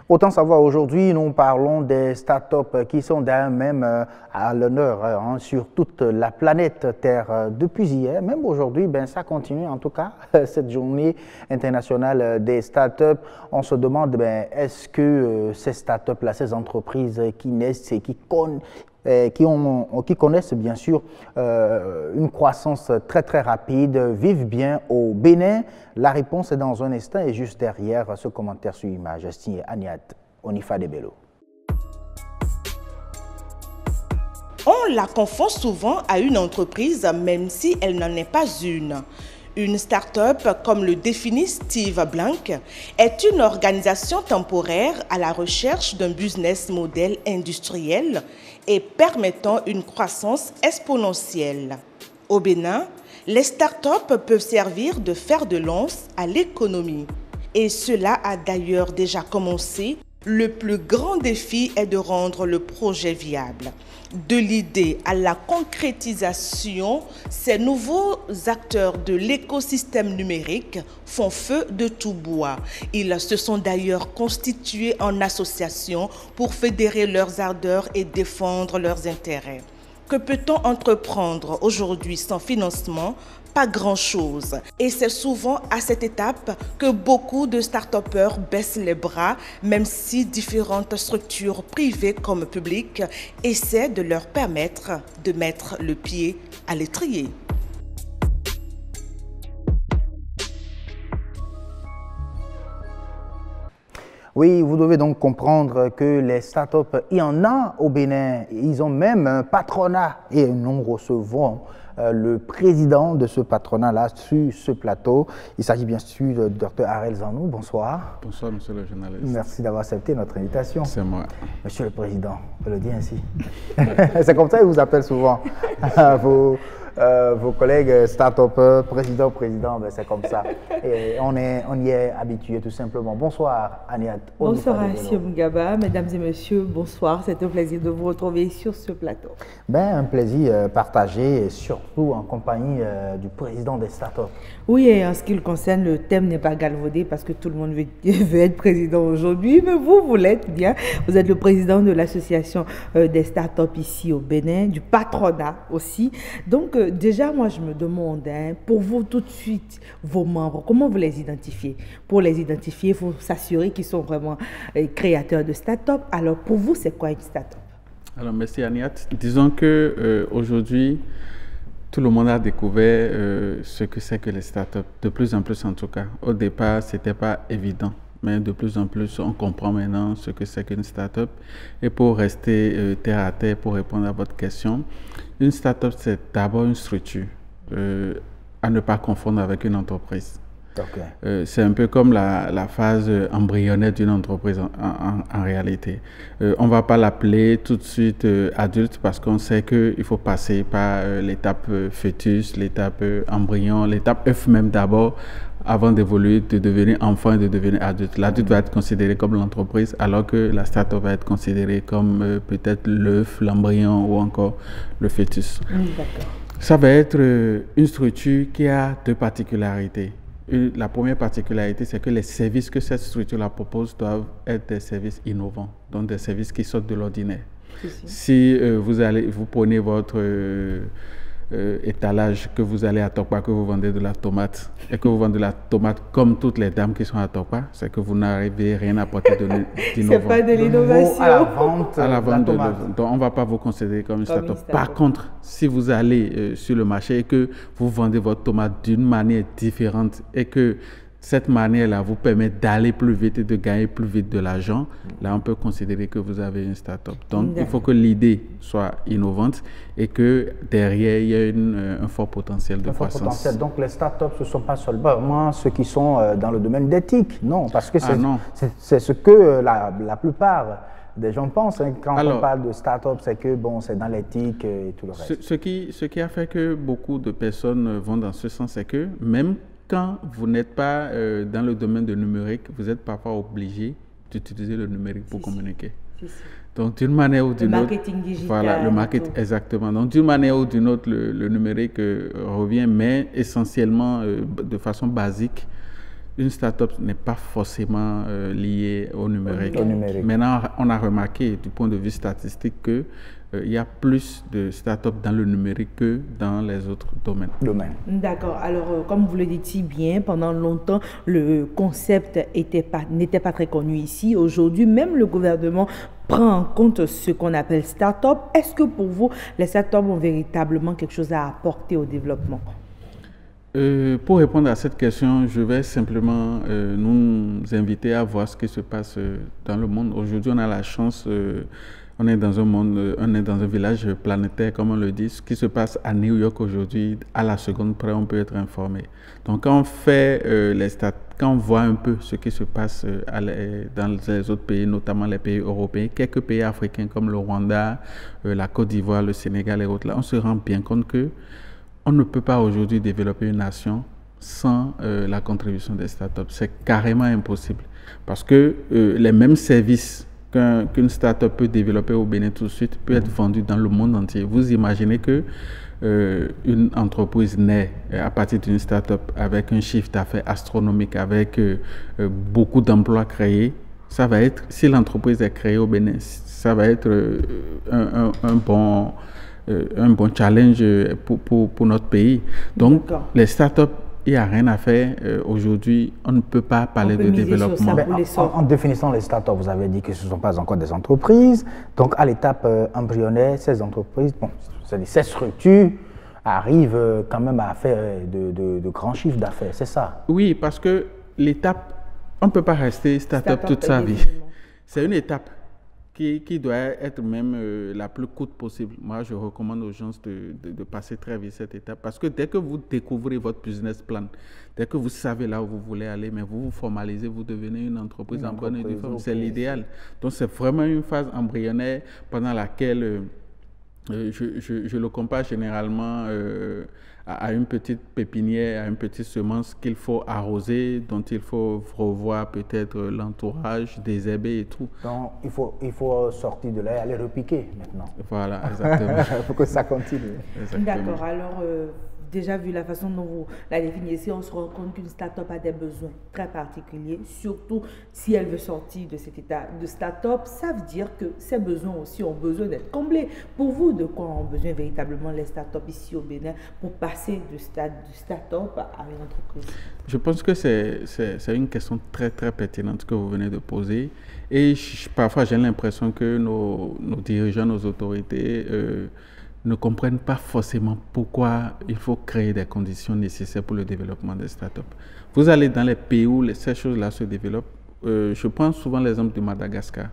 Autant savoir, aujourd'hui, nous parlons des startups qui sont d'ailleurs même à l'honneur sur toute la planète Terre depuis hier. Même aujourd'hui, ça continue en tout cas, cette journée internationale des startups. On se demande, est-ce que ces startups-là, ces entreprises qui naissent et qui connaissent bien sûr une croissance très très rapide, vivent bien au Bénin? La réponse est dans un instant et juste derrière ce commentaire sur image signé Aniat Onifa Debello. On la confond souvent à une entreprise même si elle n'en est pas une. Une start-up, comme le définit Steve Blank, est une organisation temporaire à la recherche d'un business model industriel et permettant une croissance exponentielle. Au Bénin, les start-up peuvent servir de fer de lance à l'économie. Et cela a d'ailleurs déjà commencé. Le plus grand défi est de rendre le projet viable. De l'idée à la concrétisation, ces nouveaux acteurs de l'écosystème numérique font feu de tout bois. Ils se sont d'ailleurs constitués en association pour fédérer leurs ardeurs et défendre leurs intérêts. Que peut-on entreprendre aujourd'hui sans financement? Pas grand-chose. Et c'est souvent à cette étape que beaucoup de start-upers baissent les bras, même si différentes structures privées comme publiques essaient de leur permettre de mettre le pied à l'étrier. Oui, vous devez donc comprendre que les startups, il y en a au Bénin. Ils ont même un patronat et nous recevons le président de ce patronat-là sur ce plateau. Il s'agit bien sûr du Dr Harel Zanou. Bonsoir. Bonsoir, monsieur le journaliste. Merci d'avoir accepté notre invitation. C'est moi. Monsieur le président, on peut le dire ainsi. C'est comme ça qu'ils vous appellent souvent. Vos collègues start-upers, président, c'est comme ça. Et on y est habitué tout simplement. Bonsoir, Aniat. Bonsoir, Monsieur Mugaba. Mesdames et messieurs, bonsoir. C'est un plaisir de vous retrouver sur ce plateau. Un plaisir partagé, et surtout en compagnie du président des start-up. Oui, et en ce qui le concerne, le thème n'est pas galvaudé parce que tout le monde veut être président aujourd'hui, mais vous l'êtes bien. Vous êtes le président de l'association des start-up ici au Bénin, du patronat aussi. Donc, déjà, moi, je me demande, pour vous tout de suite, vos membres, comment vous les identifiez? Pour les identifier, il faut s'assurer qu'ils sont vraiment créateurs de start-up. Alors, pour vous, c'est quoi une start-up? Alors, merci Aniat. Disons qu'aujourd'hui, tout le monde a découvert ce que c'est que les start-up, de plus en plus en tout cas. Au départ, ce n'était pas évident, mais de plus en plus, on comprend maintenant ce que c'est qu'une start-up. Et pour rester terre à terre, pour répondre à votre question, une start-up, c'est d'abord une structure à ne pas confondre avec une entreprise. Okay. C'est un peu comme la phase embryonnaire d'une entreprise en réalité. On ne va pas l'appeler tout de suite adulte parce qu'on sait qu'il faut passer par l'étape fœtus, l'étape embryon, l'étape œuf même d'abord avant d'évoluer, de devenir enfant et de devenir adulte. L'adulte va être considéré comme l'entreprise alors que la start-up va être considérée comme peut-être l'œuf, l'embryon ou encore le fœtus. D'accord. Ça va être une structure qui a deux particularités. La première particularité, c'est que les services que cette structure-là propose doivent être des services innovants, donc des services qui sortent de l'ordinaire. Si vous prenez votre étalage, que vous allez à Tokpa, que vous vendez de la tomate, et que vous vendez de la tomate comme toutes les dames qui sont à Tokpa, c'est que vous n'arrivez rien à apporter d'innovant. C'est pas de l'innovation. À la vente de donc on ne va pas vous considérer comme une start-up. Par contre, si vous allez sur le marché et que vous vendez votre tomate d'une manière différente et que cette manière-là vous permet d'aller plus vite et de gagner plus vite de l'argent, là on peut considérer que vous avez une start-up. Donc il faut que l'idée soit innovante et que derrière il y ait un fort potentiel de croissance. Donc les start-up, ce ne sont pas seulement ceux qui sont dans le domaine d'éthique, non, parce que c'est ce que la plupart des gens pensent. Quand on parle de start-up, c'est que c'est dans l'éthique et tout le reste. Ce qui a fait que beaucoup de personnes vont dans ce sens, c'est que même quand vous n'êtes pas dans le domaine du numérique, vous êtes parfois obligé d'utiliser le numérique pour communiquer. Donc, d'une manière ou d'une autre... Le marketing digital. Voilà, le marketing, exactement. Donc, d'une manière ou d'une autre, le numérique revient, mais essentiellement, de façon basique, une start-up n'est pas forcément liée au numérique. Au numérique. Maintenant, on a remarqué du point de vue statistique que il y a plus de start-up dans le numérique que dans les autres domaines. D'accord. Alors, comme vous le dites si bien, pendant longtemps, le concept n'était pas très connu ici. Aujourd'hui, même le gouvernement prend en compte ce qu'on appelle start-up. Est-ce que pour vous, les start-up ont véritablement quelque chose à apporter au développement? Pour répondre à cette question, je vais simplement nous inviter à voir ce qui se passe dans le monde. Aujourd'hui, on a la chance... on est dans un monde, on est dans un village planétaire, comme on le dit. Ce qui se passe à New York aujourd'hui, à la seconde près, on peut être informé. Donc, quand on fait quand on voit un peu ce qui se passe dans les autres pays, notamment les pays européens, quelques pays africains comme le Rwanda, la Côte d'Ivoire, le Sénégal et autres, là, on se rend bien compte que on ne peut pas aujourd'hui développer une nation sans la contribution des startups. C'est carrément impossible parce que les mêmes services qu'une start-up peut développer au Bénin tout de suite peut être vendue dans le monde entier. Vous imaginez que une entreprise naît à partir d'une start-up avec un chiffre d'affaires astronomique, avec beaucoup d'emplois créés. Ça va être, si l'entreprise est créée au Bénin, ça va être un bon challenge pour notre pays. Donc, les start-up, il n'y a rien à faire. Aujourd'hui, on ne peut pas parler de développement. En définissant les startups, vous avez dit que ce ne sont pas encore des entreprises. Donc, à l'étape embryonnaire, ces entreprises, ces structures arrivent quand même à faire de grands chiffres d'affaires, c'est ça? Oui, parce que l'étape, on ne peut pas rester start-up toute sa vie. C'est une étape qui doit être même la plus courte possible. Moi, je recommande aux gens de passer très vite cette étape parce que dès que vous découvrez votre business plan, dès que vous savez là où vous voulez aller, mais vous vous formalisez, vous devenez une entreprise en bonne et due forme. C'est l'idéal. Donc, c'est vraiment une phase embryonnaire pendant laquelle je le compare généralement à une petite pépinière, à une petite semence qu'il faut arroser, dont il faut revoir peut-être l'entourage, désherber et tout. Donc, il faut sortir de là et aller repiquer maintenant. Voilà, exactement. Il faut que ça continue. D'accord. Alors, déjà vu la façon dont vous la définissez, on se rend compte qu'une start-up a des besoins très particuliers, surtout si elle veut sortir de cet état de start-up. Ça veut dire que ces besoins aussi ont besoin d'être comblés. Pour vous, de quoi ont besoin véritablement les start-up ici au Bénin pour passer du start-up à une entreprise? Je pense que c'est une question très, très pertinente que vous venez de poser. Et parfois, j'ai l'impression que nos dirigeants, nos autorités ne comprennent pas forcément pourquoi il faut créer des conditions nécessaires pour le développement des startups. Vous allez dans les pays où ces choses-là se développent. Je prends souvent l'exemple du Madagascar.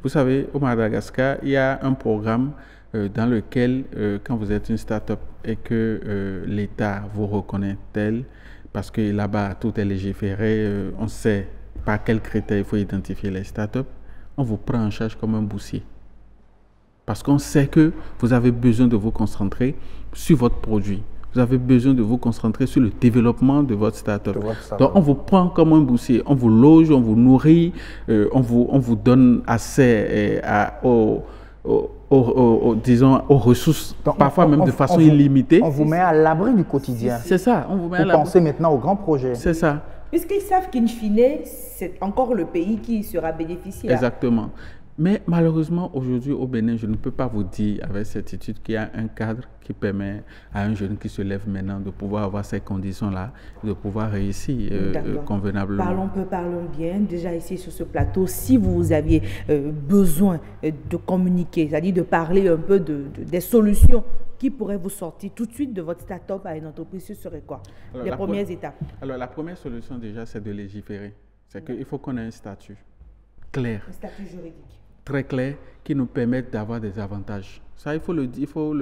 Vous savez, au Madagascar, il y a un programme dans lequel, quand vous êtes une startup et que l'État vous reconnaît tel, parce que là-bas, tout est légiféré, on sait par quels critères il faut identifier les startups, on vous prend en charge comme un boursier. Parce qu'on sait que vous avez besoin de vous concentrer sur votre produit. Vous avez besoin de vous concentrer sur le développement de votre start-up. Donc, on vous prend comme un boursier. On vous loge, on vous nourrit, on vous donne accès disons, aux ressources, donc, parfois même de façon illimitée. On vous met à l'abri du quotidien. C'est ça. On vous met à l'abri. Vous pensez maintenant aux grands projets. C'est ça. Puisqu'ils savent qu'in fine, c'est encore le pays qui sera bénéficiaire. Exactement. Mais malheureusement, aujourd'hui au Bénin, je ne peux pas vous dire avec certitude qu'il y a un cadre qui permet à un jeune qui se lève maintenant de pouvoir avoir ces conditions-là, de pouvoir réussir convenablement. Parlons peu, parlons bien. Déjà ici sur ce plateau, si vous aviez besoin de communiquer, c'est-à-dire de parler un peu des solutions qui pourraient vous sortir tout de suite de votre start-up à une entreprise, ce serait quoi? Alors, les premières étapes. Alors la première solution déjà, c'est de légiférer. C'est qu'il faut qu'on ait un statut clair. Un statut juridique. Très clair, qui nous permettent d'avoir des avantages. Ça, il faut le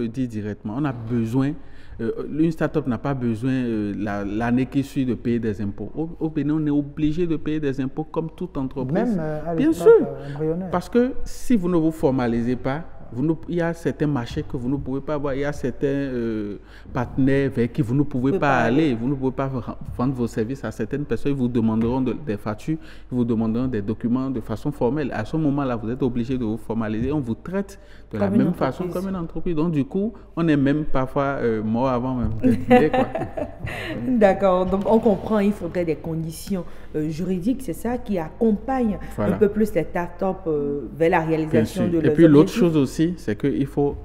dire directement. On a besoin, une start-up n'a pas besoin l'année qui suit de payer des impôts. Au Bénin, on est obligé de payer des impôts comme toute entreprise. Même à bien sûr, parce que si vous ne vous formalisez pas, Il y a certains marchés que vous ne pouvez pas avoir. Il y a certains partenaires vers qui vous ne pouvez pas aller. Vous ne pouvez pas vendre vos services à certaines personnes. Ils vous demanderont des factures, ils vous demanderont des documents de façon formelle. À ce moment-là, vous êtes obligé de vous formaliser. On vous traite de la même façon comme une entreprise. Donc, du coup, on est même parfois mort avant même d'être né, quoi. D'accord. Donc, on comprend, il faudrait des conditions juridiques, c'est ça, qui accompagnent un peu plus les startups vers la réalisation de leurs objectifs. Et puis, l'autre chose aussi, c'est qu'il faut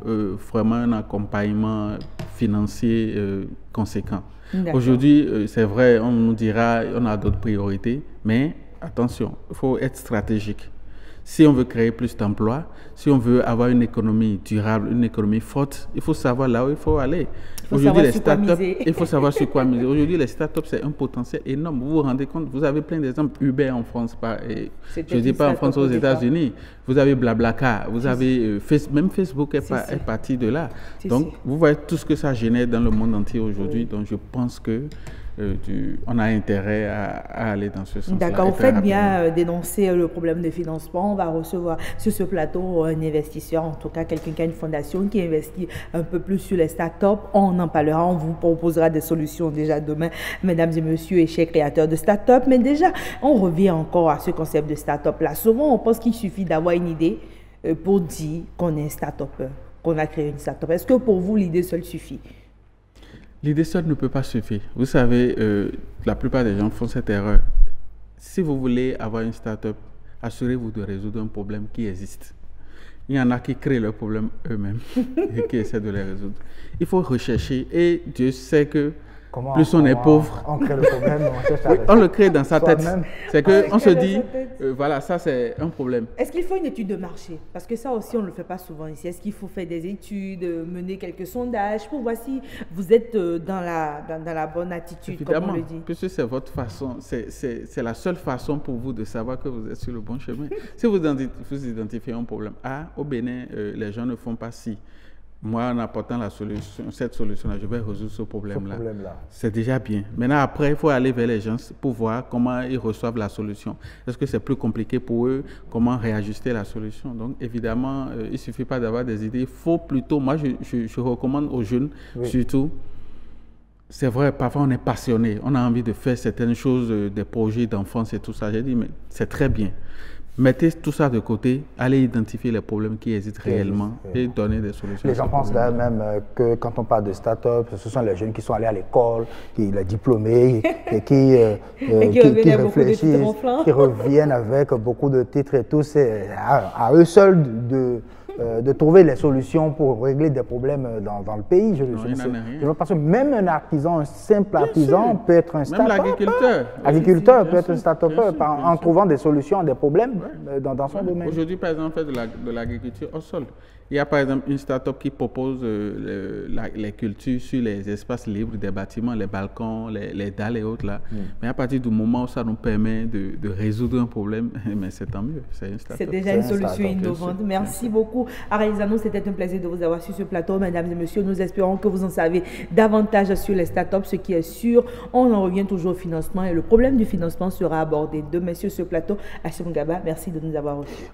vraiment un accompagnement financier conséquent. Aujourd'hui, c'est vrai, on nous dira, on a d'autres priorités, mais attention, il faut être stratégique. Si on veut créer plus d'emplois, si on veut avoir une économie durable, une économie forte, il faut savoir là où il faut aller. Aujourd'hui, les startups, il faut savoir sur quoi miser. Aujourd'hui, les startups, c'est un potentiel énorme. Vous vous rendez compte, vous avez plein d'exemples. Uber en France, je ne dis pas en France, aux États-Unis. Vous avez Blablacar, vous avez même Facebook est parti de là. Donc, vous voyez tout ce que ça génère dans le monde entier aujourd'hui. Donc, je pense que on a intérêt à aller dans ce sens-là. D'accord, vous faites bien dénoncer le problème de financement. On va recevoir sur ce plateau un investisseur, en tout cas quelqu'un qui a une fondation qui investit un peu plus sur les startups. On en parlera, on vous proposera des solutions déjà demain, mesdames et messieurs et chers créateurs de startups. Mais déjà, on revient encore à ce concept de startup-là. Souvent, on pense qu'il suffit d'avoir une idée pour dire qu'on est un startupper, qu'on a créé une startup. Est-ce que pour vous, l'idée seule suffit? L'idée seule ne peut pas suffire. Vous savez, la plupart des gens font cette erreur. Si vous voulez avoir une start-up, assurez-vous de résoudre un problème qui existe. Il y en a qui créent leurs problèmes eux-mêmes et qui essaient de les résoudre. Il faut rechercher et Dieu sait que plus on est pauvre, on crée le problème, on le crée dans sa tête. C'est qu'on se dit, voilà, ça c'est un problème. Est-ce qu'il faut une étude de marché? Parce que ça aussi, on ne le fait pas souvent ici. Est-ce qu'il faut faire des études, mener quelques sondages pour voir si vous êtes dans la bonne attitude, évidemment, comme on le dit? Puisque c'est votre façon, c'est la seule façon pour vous de savoir que vous êtes sur le bon chemin. Si vous identifiez un problème, au Bénin, les gens ne font pas ci. Moi, en apportant cette solution-là, je vais résoudre ce problème-là. C'est déjà bien. Maintenant, après, il faut aller vers les gens pour voir comment ils reçoivent la solution. Est-ce que c'est plus compliqué pour eux? Comment réajuster la solution? Donc, évidemment, il ne suffit pas d'avoir des idées. Il faut plutôt, moi, je recommande aux jeunes, surtout, c'est vrai, parfois on est passionné. On a envie de faire certaines choses, des projets d'enfance et tout ça. J'ai dit, mais c'est très bien. Mettez tout ça de côté, allez identifier les problèmes qui existent réellement et donner des solutions. Les gens pensent là même que quand on parle de start-up, ce sont les jeunes qui sont allés à l'école, les diplômés, et qui réfléchissent, qui reviennent avec beaucoup de titres et tout. C'est à eux seuls de trouver les solutions pour régler des problèmes dans le pays. Parce que même un artisan, un simple artisan peut être un start-up. Même l'agriculteur. L'agriculteur peut être un start-up en trouvant des solutions à des problèmes dans son domaine. Aujourd'hui, par exemple, on fait de l'agriculture au sol. Il y a par exemple une start-up qui propose les cultures sur les espaces libres des bâtiments, les balcons, les dalles et autres là. Mais à partir du moment où ça nous permet de résoudre un problème, mais c'est tant mieux. C'est déjà une solution innovante. Merci beaucoup. Arezano, c'était un plaisir de vous avoir sur ce plateau. Mesdames et messieurs, nous espérons que vous en savez davantage sur les startups. Ce qui est sûr, on en revient toujours au financement et le problème du financement sera abordé demain sur ce plateau. Hachim Gaba, merci de nous avoir reçus.